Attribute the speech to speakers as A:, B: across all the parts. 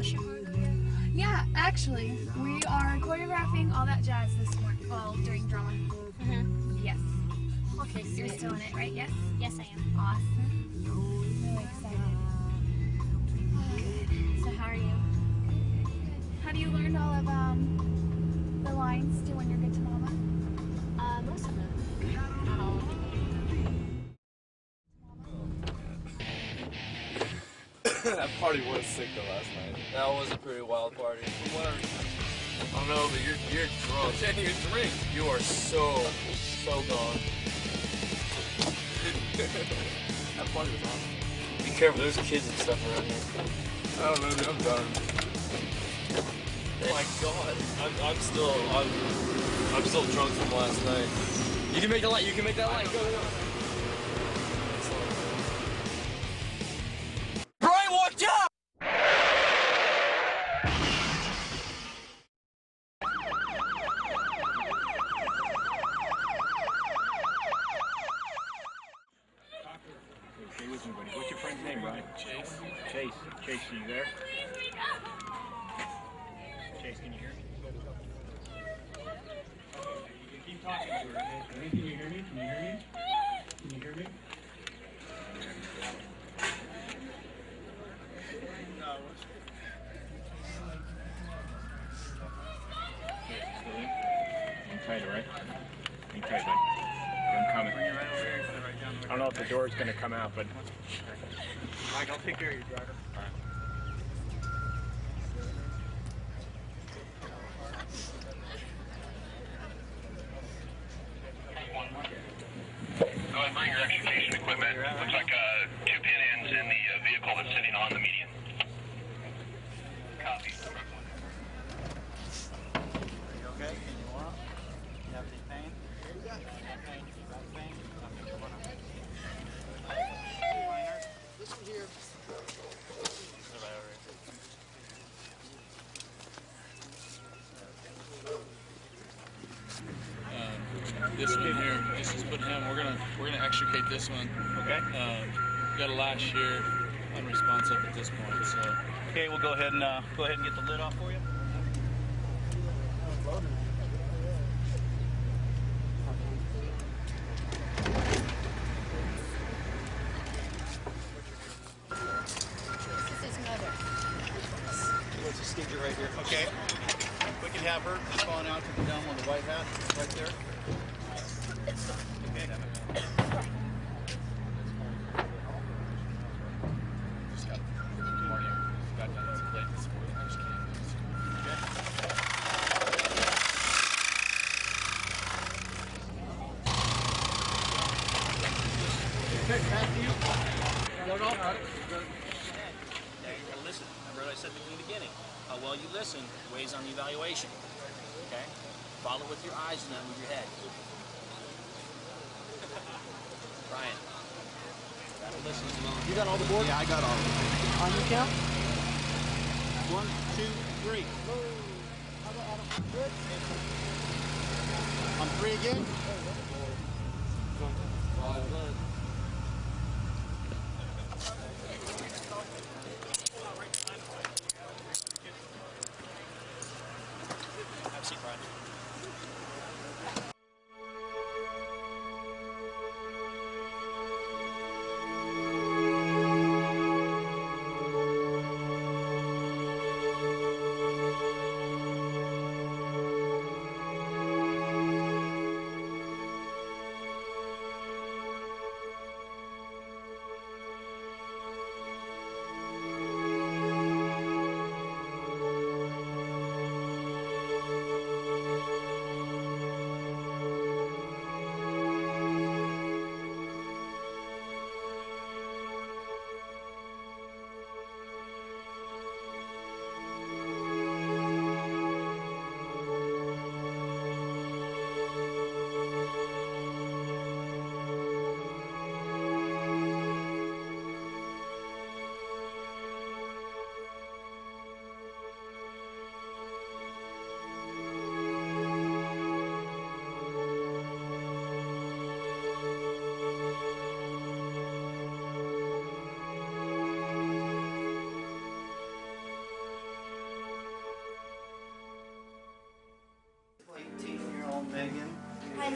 A: show?
B: Yeah, actually, we are choreographing all that jazz this morning. Well, during drama. Yes.
A: Okay,
B: You're
A: sweet.
B: still in it, right? Yes?
A: Yes, I am.
B: Awesome. Really excited.
A: So how are you?
B: Have you learned all of the lines to When You're Good to Mama?
A: Most of them. Not all of them.
C: That party was sick though last night.
D: That was a pretty wild party.
C: From what I don't know, but you're drunk.
D: You can't even drink. You are so gone.
C: That party was awesome.
D: Be careful, there's kids and stuff around here.
C: I don't know, dude, I'm done.
D: Oh my god. I'm still drunk from last night. You can make the light, you can make that light. Go. Brian, watch out!
E: Stay with me, buddy. What's your friend's name, Brian?
D: Chase.
E: Chase, are you there? Chase, can you hear me? You can keep talking to her. Can you hear me? Can you hear me? Can you hear me? You tried it, right? You tried, bud. I'm coming. I don't know if the door's going to come out, but... Mike, I'll take care of you, driver. All right.
F: Go ahead, bring your extrication equipment. Looks like 2 pin ends in the vehicle that's sitting on the median. Copy.
G: Are you okay? Can you walk? You have any pain? You got pain? You got pain? Nothing you want to... Listen here.
H: This one here, this is put him. We're gonna extricate this one.
E: Okay.
H: We got a last year, unresponsive at this point. So
G: Okay, we'll go ahead and get the lid off for you.
A: This is mother.
G: Let's just stick it right here. Okay. We can have her just falling out to the dome on the white hat right there. Okay.
I: Now you're going to listen. Remember what I said from the beginning. How well you listen weighs on the evaluation. Okay? Follow with your eyes and not with your head. Brian. Gotta listen as well.
G: You got all the boards? Yeah, I got all of them. On your count? 1, 2, 3. On 3 again?
I: Have a seat, Brian.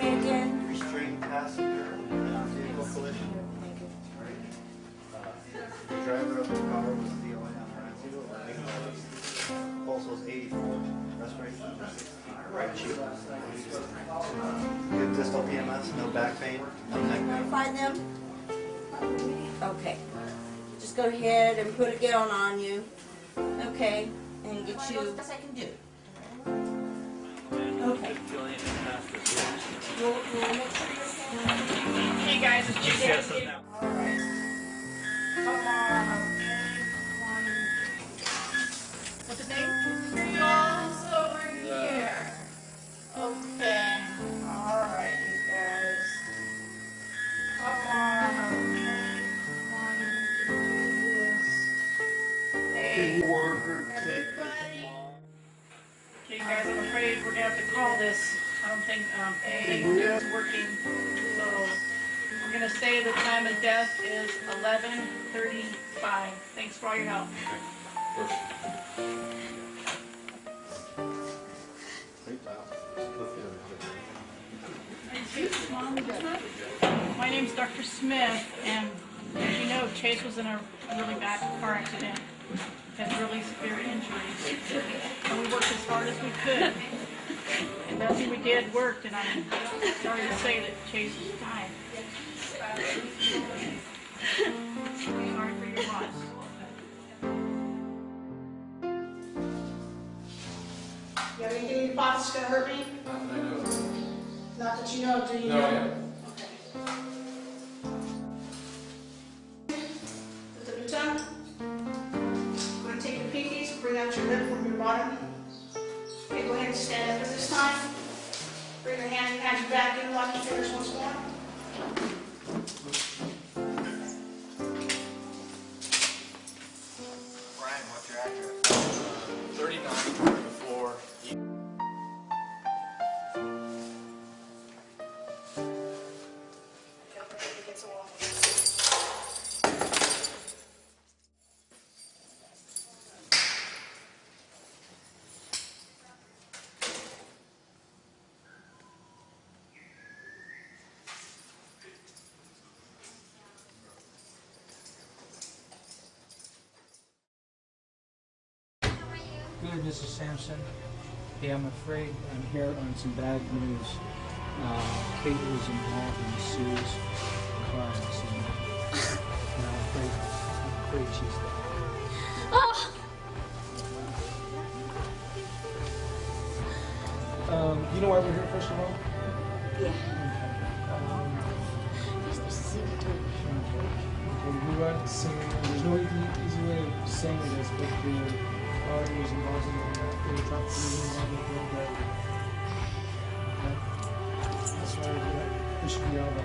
J: Hi, Megan.
G: Restrained passenger in a vehicle collision. The driver of the car was DOA on Rancho. Pulse was 84. Respiration. Right cheek. Good distal PMS, no back pain, no neck
J: Can I
G: pain.
J: find them? Okay. Just go ahead and put a gown on you. Okay. And get you. Best I can do. Okay. We'll make sure you're okay.
B: Hey guys, it's Jess.
J: All right. Come on.
B: What's his name? Falls over here. Okay.
J: All right, you guys. Come on. Okay. Come on. You can do this. Hey. Everybody.
B: Okay, guys, I'm afraid we're gonna have to call this. I don't think anything is working. So we're gonna say the time of death is 11:35. Thanks for all your help. My name's Dr. Smith, and as you know, Chase was in a really bad car accident. Had really severe injuries. And we worked as hard as we could. And nothing we did worked, and I'm sorry to say that Chase is dying. Sorry for your loss.
K: You have anything in your pockets that's gonna hurt me? Not that you know, do you know?
C: yeah.
K: Lift up your tongue. I'm gonna take your pinkies, bring out your lip from your bottom. Okay, go ahead and stand up at this time. Bring your hands behind your back, interlock your fingers once more.
C: Brian, what's your address? 39 before.
K: Against the wall.
L: Good, Mrs. Sampson. Hey, I'm afraid I'm here on some bad news. Kate was involved in Sue's car accident. And I'm afraid she's dead.
B: Oh!
L: You know why we're here, first of all?
J: Yeah.
L: We were saying, there's no easy way of saying this, but the car was involved in the truck that's why we should be all about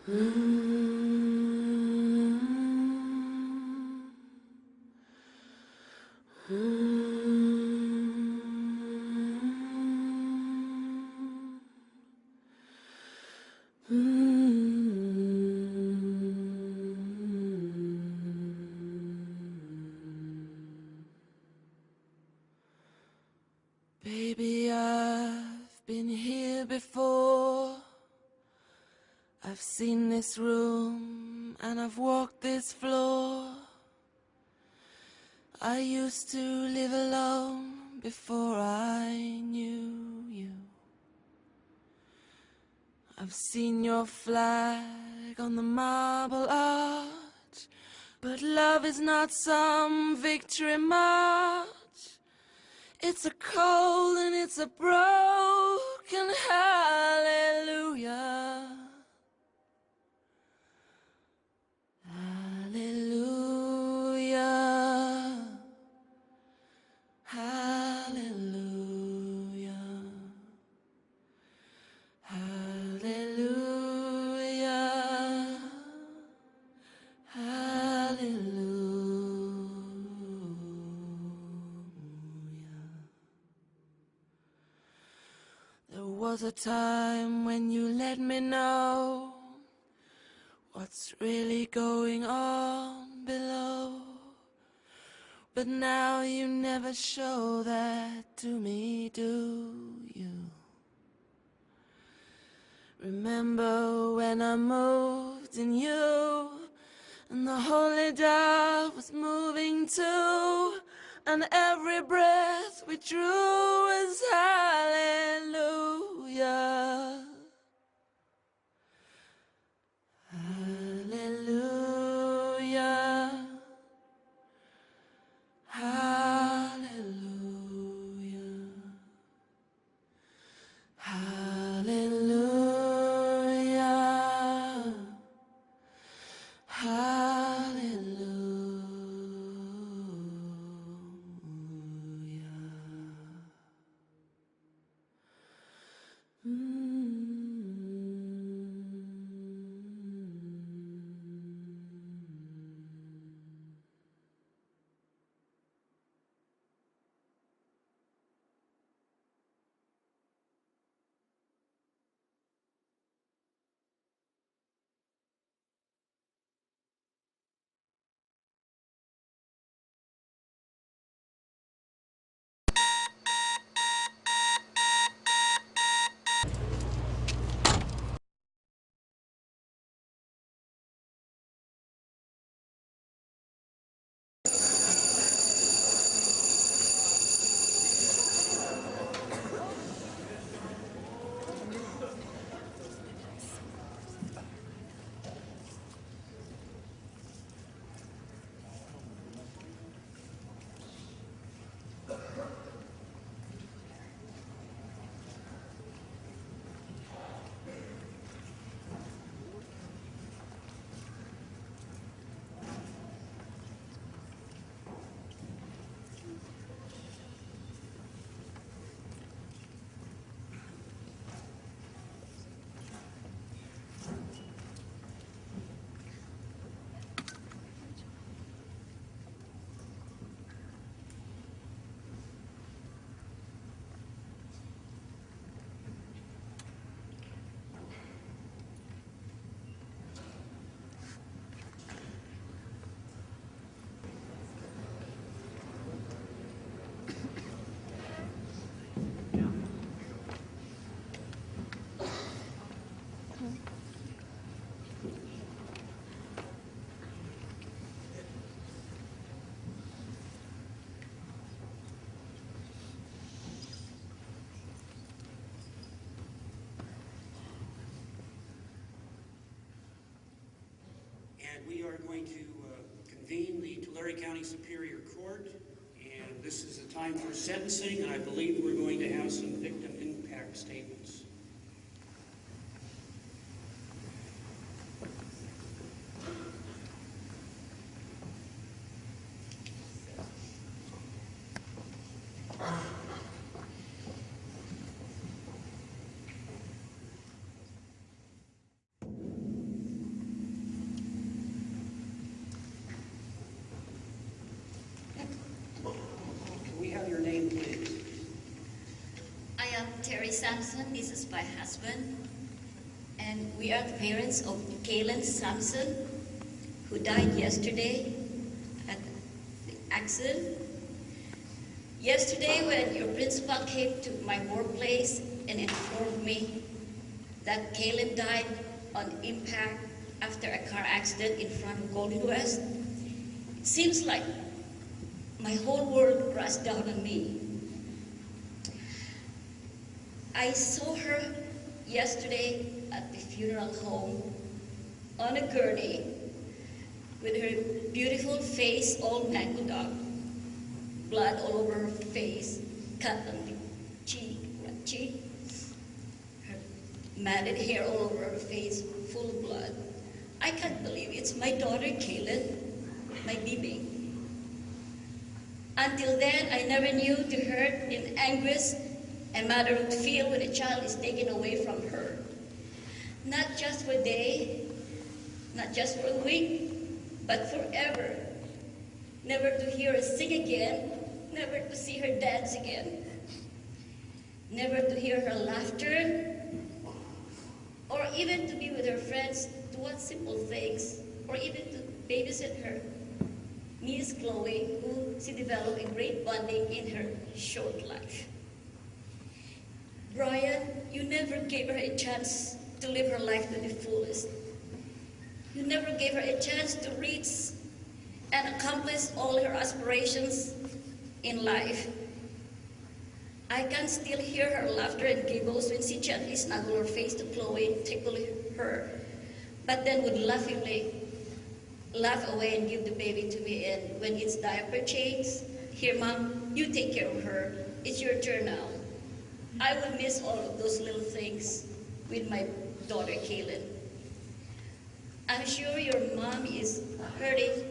M: Baby, I've been here before. I've seen this room and I've walked this floor. I used to live alone before I knew you. I've seen your flag on the marble arch, but love is not some victory march. It's a cold and it's a broken hallelujah. Hallelujah. Hallelujah. Hallelujah. Hallelujah. There was a time when you let me know what's really going on below. But now you never show that to me, do you? Remember when I moved in you, and the holy dove was moving too, and every breath we drew was hallelujah. Hallelujah. Hallelujah. Hallelujah. Hallelujah.
N: And we are going to convene the Tulare County Superior Court, and this is the time for sentencing, and I believe we're going to have some victim impact statements. spell your name, please?
O: I am Terry Sampson. This is my husband. And we are the parents of Kaylin Sampson, who died yesterday at the accident. Yesterday, when your principal came to my workplace and informed me that Kaylin died on impact after a car accident in front of GWHS, it seems like my whole world crashed down on me. I saw her yesterday at the funeral home on a gurney with her beautiful face all mangled up, blood all over her face, cut on the cheek, her matted hair all over her face, full of blood. I can't believe it's my daughter, Kaylin, my baby. Until then, I never knew the hurt and anguish a mother would feel when a child is taken away from her. Not just for a day, not just for a week, but forever. Never to hear her sing again, never to see her dance again. Never to hear her laughter, or even to be with her friends to watch simple things, or even to babysit her niece Chloe, who she developed a great bonding in her short life. Brian, you never gave her a chance to live her life to the fullest. You never gave her a chance to reach and accomplish all her aspirations in life. I can still hear her laughter and giggles when she gently snuggled her face to Chloe and tickled her, but then would laughingly laugh away and give the baby to me. And when it's diaper change, here, Mom, you take care of her. It's your turn now. I will miss all of those little things with my daughter, Kaylin. I'm sure your mom is hurting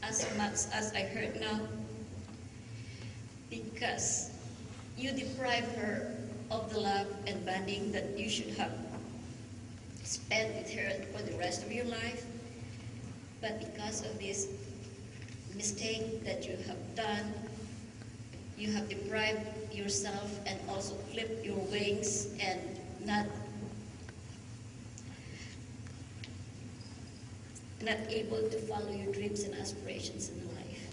O: as much as I hurt now because you deprived her of the love and bonding that you should have spent with her for the rest of your life. But because of this mistake that you have done, you have deprived yourself and also clipped your wings and not able to follow your dreams and aspirations in life.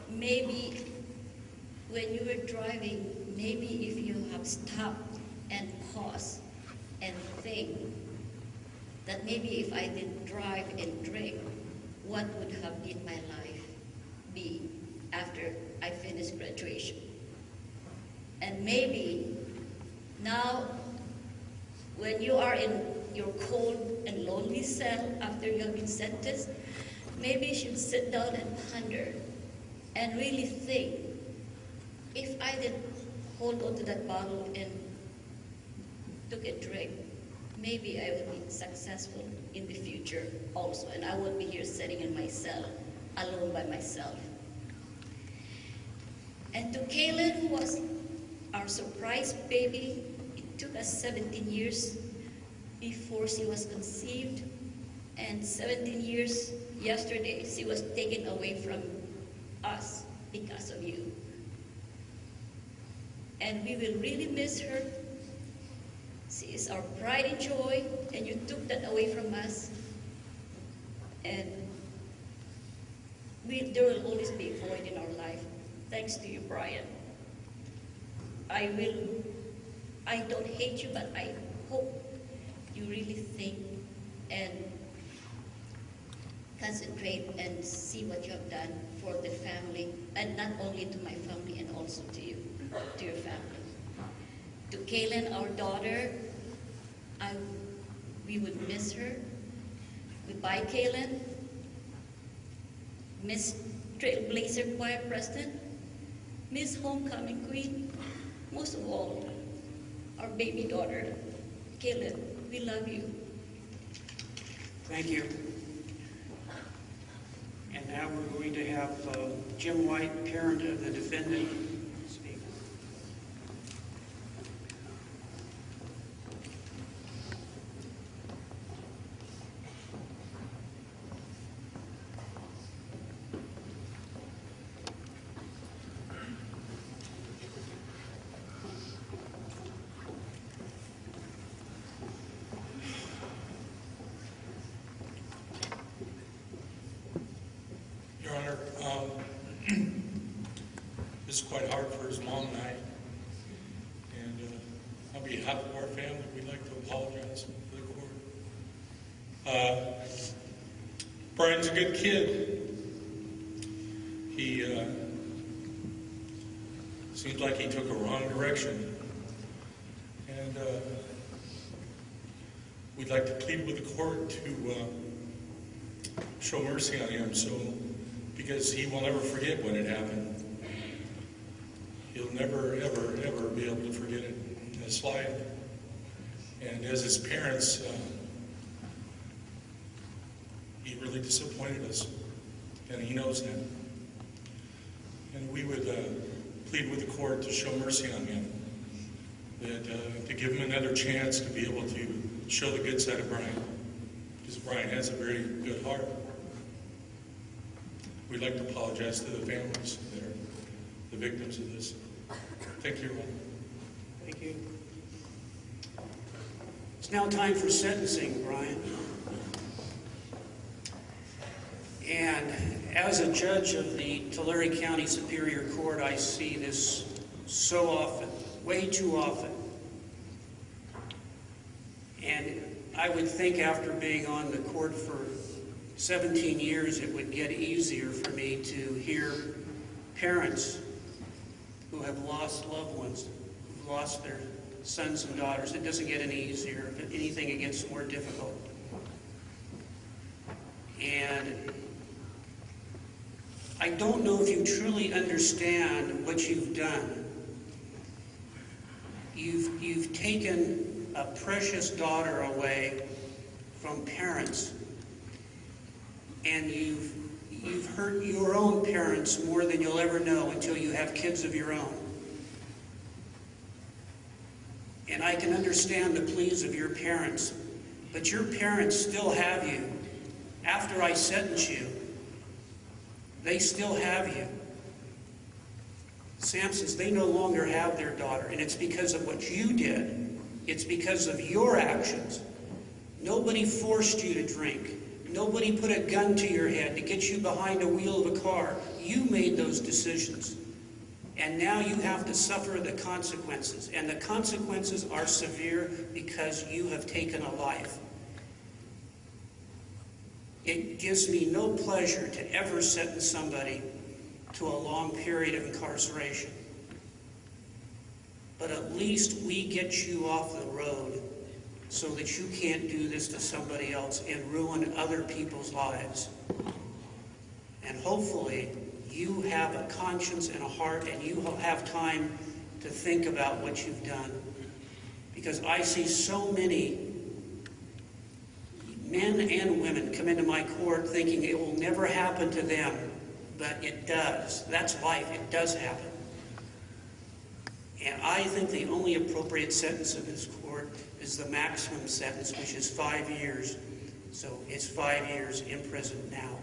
O: Maybe when you were driving, maybe if you have stopped and paused and think that maybe if I didn't drive and drink, what would have been my life be after I finished graduation? And maybe now, when you are in your cold and lonely cell after you have been sentenced, maybe you should sit down and ponder and really think, if I didn't hold on to that bottle and took a drink, maybe I would be successful in the future also, and I won't be here sitting in my cell alone by myself. And to Kaylin, who was our surprise baby, it took us 17 years before she was conceived, and 17 years yesterday she was taken away from us because of you. And we will really miss her. She is our pride and joy, and you took that away from us. And there will always be a void in our life. Thanks to you, Brian. I don't hate you, but I hope you really think and concentrate and see what you have done for the family, and not only to my family, and also to you, to your family. To Kaylin, our daughter, we would miss her. Goodbye, Kaylin. Miss Trailblazer Choir President, Miss Homecoming Queen, most of all, our baby daughter, Kaylin, we love you.
N: Thank you. And now we're going to have Jim White, parent of the defendant, speak.
P: Your Honor, this is quite hard for his mom and I. And on behalf of our family, we'd like to apologize for the court. Brian's a good kid. He seems like he took a wrong direction. And we'd like to plead with the court to show mercy on him, because he will never forget when it happened. He'll never, ever, ever be able to forget it in his life. And as his parents, he really disappointed us, and he knows that. And we would plead with the court to show mercy on him, that to give him another chance to be able to show the good side of Brian, because Brian has a very good heart. We'd like to apologize to the families that are the victims of this. Thank you, Your Honor.
N: Thank you. It's now time for sentencing, Brian. And as a judge of the Tulare County Superior Court, I see this so often, way too often. And I would think after being on the court for 17 years, it would get easier for me to hear parents who have lost loved ones, who've lost their sons and daughters. It doesn't get any easier. If anything, it gets more difficult. And I don't know if you truly understand what you've done. You've taken a precious daughter away from parents, and you've hurt your own parents more than you'll ever know until you have kids of your own. And I can understand the pleas of your parents, but your parents still have you. After I sentence you, they still have you. Samsons, they no longer have their daughter, and it's because of what you did. It's because of your actions. Nobody forced you to drink. Nobody put a gun to your head to get you behind a wheel of a car. You made those decisions. And now you have to suffer the consequences. And the consequences are severe because you have taken a life. It gives me no pleasure to ever sentence somebody to a long period of incarceration. But at least we get you off the road so that you can't do this to somebody else and ruin other people's lives. And hopefully you have a conscience and a heart, and you will have time to think about what you've done. Because I see so many men and women come into my court thinking it will never happen to them, but it does. That's life. It does happen. And I think the only appropriate sentence of this court is the maximum sentence, which is 5 years. So it's 5 years in prison now.